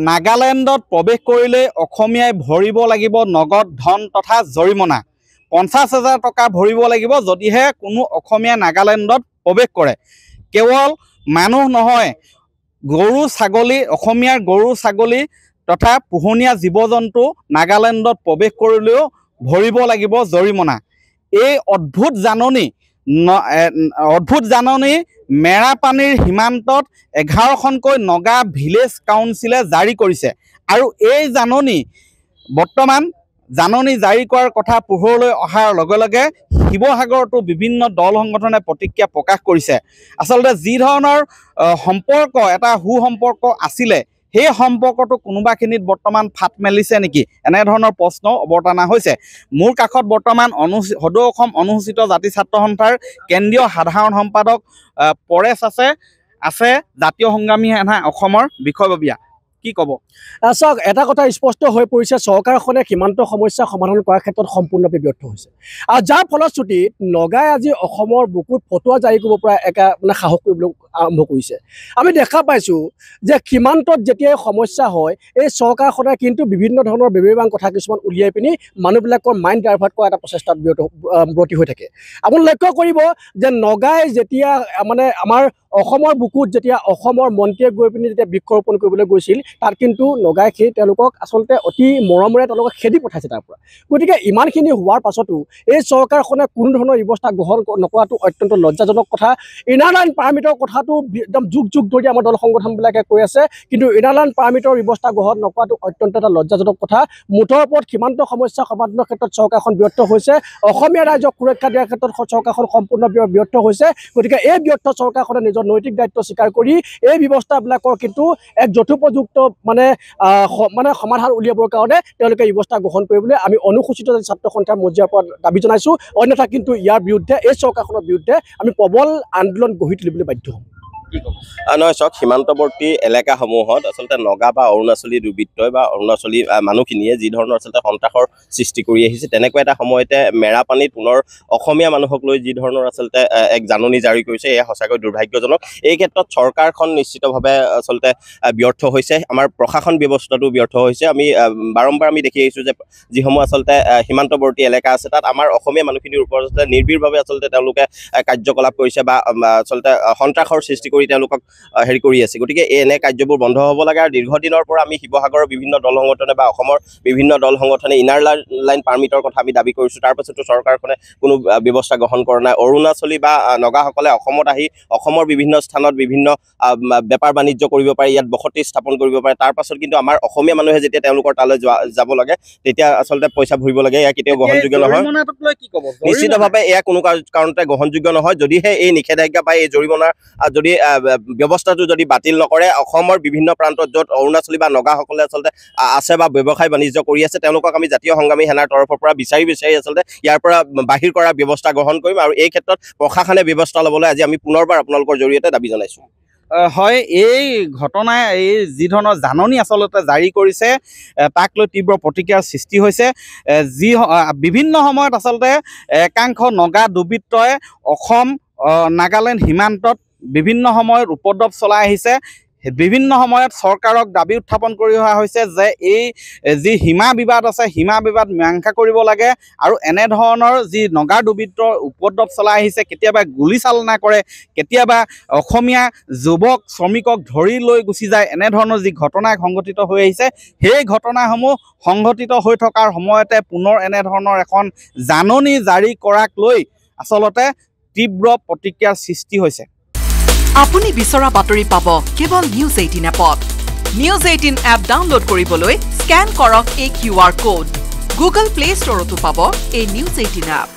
নাগালেণ্ডত প্ৰৱেশ কৰিলে অসমীয়াই ভৰিব লাগিব নগদ ধন তথা জৰিমনা 50,000 টকা ভৰিব লাগিব যদিহে কোনো অসমীয়া নাগালেণ্ডত প্ৰৱেশ কৰে। কেৱল মানুহ নহয়, গৰু ছাগলী, অসমীয়াৰ গৰু ছাগলী তথা পোহনীয়া জীৱ জন্তু নাগালেণ্ডত প্ৰৱেশ কৰিলেও ভৰিব লাগিব জৰিমনা। এই অদ্ভুত জাননী মেৰাপানীৰ সীমান্তত 11খনকৈ নগা ভিলেজ কাউন্সিলে জাৰি কৰিছে। আৰু এই বৰ্তমান জাননী জাৰি কৰাৰ কথা পোহৰলৈ অহাৰ লগে লগে শিৱসাগৰতো বিভিন্ন দল সংগঠনে প্ৰতিক্ৰিয়া প্ৰকাশ কৰিছে। আচলতে যি ধৰণৰ সম্পৰ্ক এটা সুসম্পৰ্ক আছিলে সেই সম্পৰ্কটো কোনোবাখিনিত বৰ্তমান ফাট মেলিছে নেকি, এনেধৰণৰ প্ৰশ্ন অৱতাৰণা হৈছে। মোৰ কাষত বৰ্তমান সদৌ অসম অনুসূচিত জাতি ছাত্ৰ সন্থাৰ কেন্দ্ৰীয় সাধাৰণ সম্পাদক পৰেশ আছে জাতীয় সংগ্ৰামী সেনা অসমৰ বিষয়ববীয়া। কি ক'ব? চাওক, এটা কথা স্পষ্ট হৈ পৰিছে, চৰকাৰখনে সীমান্ত সমস্যা সমাধান কৰাৰ ক্ষেত্ৰত সম্পূৰ্ণভাৱে ব্যৰ্থ হৈছে। আৰু যাৰ ফলশ্ৰুতিত নগাই আজি অসমৰ বুকুত ফটোৱা জাৰি কৰিব পৰা সাহস কৰিবলৈ আৰম্ভ কৰিছে। আমি দেখা পাইছোঁ যে সীমান্তত যেতিয়া সমস্যা হয় এই চৰকাৰখনে কিন্তু বিভিন্ন ধৰণৰ বেবেবাং কথা কিছুমান উলিয়াই পিনি মানুহবিলাকৰ মাইণ্ড ডাইভাৰ্ট কৰা এটা প্ৰচেষ্টাত ব্ৰতী হৈ থাকে। আপুনি লক্ষ্য কৰিব যে নগাই যেতিয়া আমাৰ অসমৰ বুকুত যেতিয়া অসমৰ মন্ত্ৰীয়ে গৈ পিনি যেতিয়া বৃক্ষৰোপণ কৰিবলৈ গৈছিল তাত কিন্তু নগাই তেওঁলোকক আচলতে অতি মৰমেৰে তেওঁলোকক খেদি পঠাইছে তাৰ পৰা। গতিকে ইমানখিনি হোৱাৰ পাছতো এই চৰকাৰখনে কোনো ধৰণৰ ব্যৱস্থা গ্ৰহণ নকৰাটো অত্যন্ত লজ্জাজনক কথা। ইনাৰ লাইন পাৰ্মিটৰ কথাটো একদম যুগ ধৰি আমাৰ দল সংগঠনবিলাকে কৈ আছে, কিন্তু ইনাৰ লাইন পাৰ্মিটৰ ব্যৱস্থা গ্ৰহণ নকৰাটো অত্যন্ত এটা লজ্জাজনক কথা। মুঠৰ ওপৰত সীমান্ত সমস্যা সমাধানৰ ক্ষেত্ৰত চৰকাৰখন ব্যৰ্থ হৈছে, অসমীয়া ৰাইজক সুৰক্ষা দিয়াৰ ক্ষেত্ৰত চৰকাৰখন সম্পূৰ্ণ ব্যৰ্থ হৈছে। গতিকে এই ব্যৰ্থ চৰকাৰখনে নিজৰ নৈতিক দায়িত্ব স্বীকাৰ কৰি এই ব্যৱস্থাবিলাকৰ কিন্তু এক যথোপযুক্ত সমাধান উলিয়াবৰ কাৰণে তেওঁলোকে ব্যৱস্থা গ্ৰহণ কৰিবলৈ আমি অনুসূচিত ছাত্ৰ সন্থাৰ মজিয়াৰ পৰা দাবী জনাইছোঁ। অন্যথা কিন্তু ইয়াৰ বিৰুদ্ধে, এই চৰকাৰখনৰ বিৰুদ্ধে আমি প্ৰবল আন্দোলন গঢ়ি তুলিবলৈ বাধ্য হ'ম। নহয়, চাওক, সীমান্তৱৰ্তী এলেকাসমূহত আচলতে নগা বা অৰুণাচলী দুৰ্বৃত্তই বা অৰুণাচলী মানুহখিনিয়ে যি ধৰণৰ আচলতে সন্ত্ৰাসৰ সৃষ্টি কৰি আহিছে, তেনেকুৱা এটা সময়তে মেৰাপানীত পুনৰ অসমীয়া মানুহক লৈ যি ধৰণৰ আচলতে এক জাননী জাৰি কৰিছে, এয়া সঁচাকৈ দুৰ্ভাগ্যজনক। এই ক্ষেত্ৰত চৰকাৰখন নিশ্চিতভাৱে আচলতে ব্যৰ্থ হৈছে, আমাৰ প্ৰশাসন ব্যৱস্থাটো ব্যৰ্থ হৈছে। বাৰম্বাৰ আমি দেখি আহিছোঁ যে যিসমূহ আচলতে সীমান্তৱৰ্তী এলেকা আছে তাত আমাৰ অসমীয়া মানুহখিনিৰ ওপৰত নিৰ্ভীৰভাৱে আচলতে তেওঁলোকে কাৰ্যকলাপ কৰিছে বা আচলতে সন্ত্ৰাসৰ সৃষ্টি কৰি তেওঁলোকক কৰি আছে। গতিকে এনে কাৰ্যবোৰ বন্ধ হ'ব লাগে। আৰু দীৰ্ঘদিনৰ পৰা আমি শিৱসাগৰৰ বিভিন্ন দল সংগঠনে বা অসমৰ বিভিন্ন দল সংগঠনে ইনাৰ লাইন পাৰ্মিটৰ কথা আমি দাবী কৰিছোঁ, তাৰ পাছতো চৰকাৰখনে কোনো ব্যৱস্থা গ্ৰহণ কৰা নাই। অৰুণাচলী বা নগাসকলে অসমত আহি অসমৰ বিভিন্ন স্থানত বিভিন্ন বেপাৰ বাণিজ্য কৰিব পাৰে, ইয়াত বসতি স্থাপন কৰিব পাৰে। তাৰ পাছত কিন্তু আমাৰ অসমীয়া মানুহে যেতিয়া তেওঁলোকৰ তালৈ যাব লাগে তেতিয়া আচলতে পইচা ভৰিব লাগে। এয়া কেতিয়াও গ্ৰহণযোগ্য নহয়। নিশ্চিতভাৱে এয়া কোনো কাৰণতে গ্ৰহণযোগ্য নহয়। যদিহে এই নিষেধাজ্ঞা বা এই জৰিমনাৰ যদি ব্যৱস্থাটো যদি বাতিল নকৰে, অসমৰ বিভিন্ন প্ৰান্তত য'ত অৰুণাচলী বা নগাসকলে আচলতে আছে বা ব্যৱসায় বাণিজ্য কৰি আছে তেওঁলোকক আমি জাতীয় সংগ্ৰামী সেনাৰ তৰফৰ পৰা বিচাৰি আচলতে ইয়াৰ পৰা বাহিৰ কৰাৰ ব্যৱস্থা গ্ৰহণ কৰিম। আৰু এই ক্ষেত্ৰত প্ৰশাসনে ব্যৱস্থা ল'বলৈ আজি আমি পুনৰবাৰ আপোনালোকৰ জৰিয়তে দাবী জনাইছোঁ। হয়, এই ঘটনাই যি ধৰণৰ জাননী আচলতে জাৰি কৰিছে তাক লৈ তীব্ৰ প্ৰতিক্ৰিয়াৰ সৃষ্টি হৈছে। বিভিন্ন সময়ত আচলতে একাংশ নগা দুৰ্বৃত্তই অসম নাগালেণ্ড সীমান্তত বিভিন্ন সময়ত উপদ্ৰৱ চলাই আহিছে। বিভিন্ন সময়ত চৰকাৰক দাবী উত্থাপন কৰি অহা হৈছে যে এই যি সীমা বিবাদ আছে, সীমা বিবাদ মীমাংসা কৰিব লাগে। আৰু এনেধৰণৰ যি নগা দুৰ্বৃত্তৰ উপদ্ৰৱ চলাই আহিছে, কেতিয়াবা গুলীচালনা কৰে, কেতিয়াবা অসমীয়া যুৱক শ্ৰমিকক ধৰি লৈ গুচি যায়, এনেধৰণৰ যি ঘটনা সংঘটিত হৈ আহিছে, সেই ঘটনাসমূহ সংঘটিত হৈ থকাৰ সময়তে পুনৰ এনেধৰণৰ এখন জাননী জাৰি কৰাক লৈ আচলতে তীব্ৰ প্ৰতিক্ৰিয়াৰ সৃষ্টি হৈছে। আপুনি বিচৰা বাতৰি পাব কেৱল নিউজ 18 এপত। নিউজ 18 এপ ডাউনলোড কৰিবলৈ স্কেন কৰক এই QR কোড। গুগল প্লে ষ্টৰতো পাব এই নিউজ 18 এপ।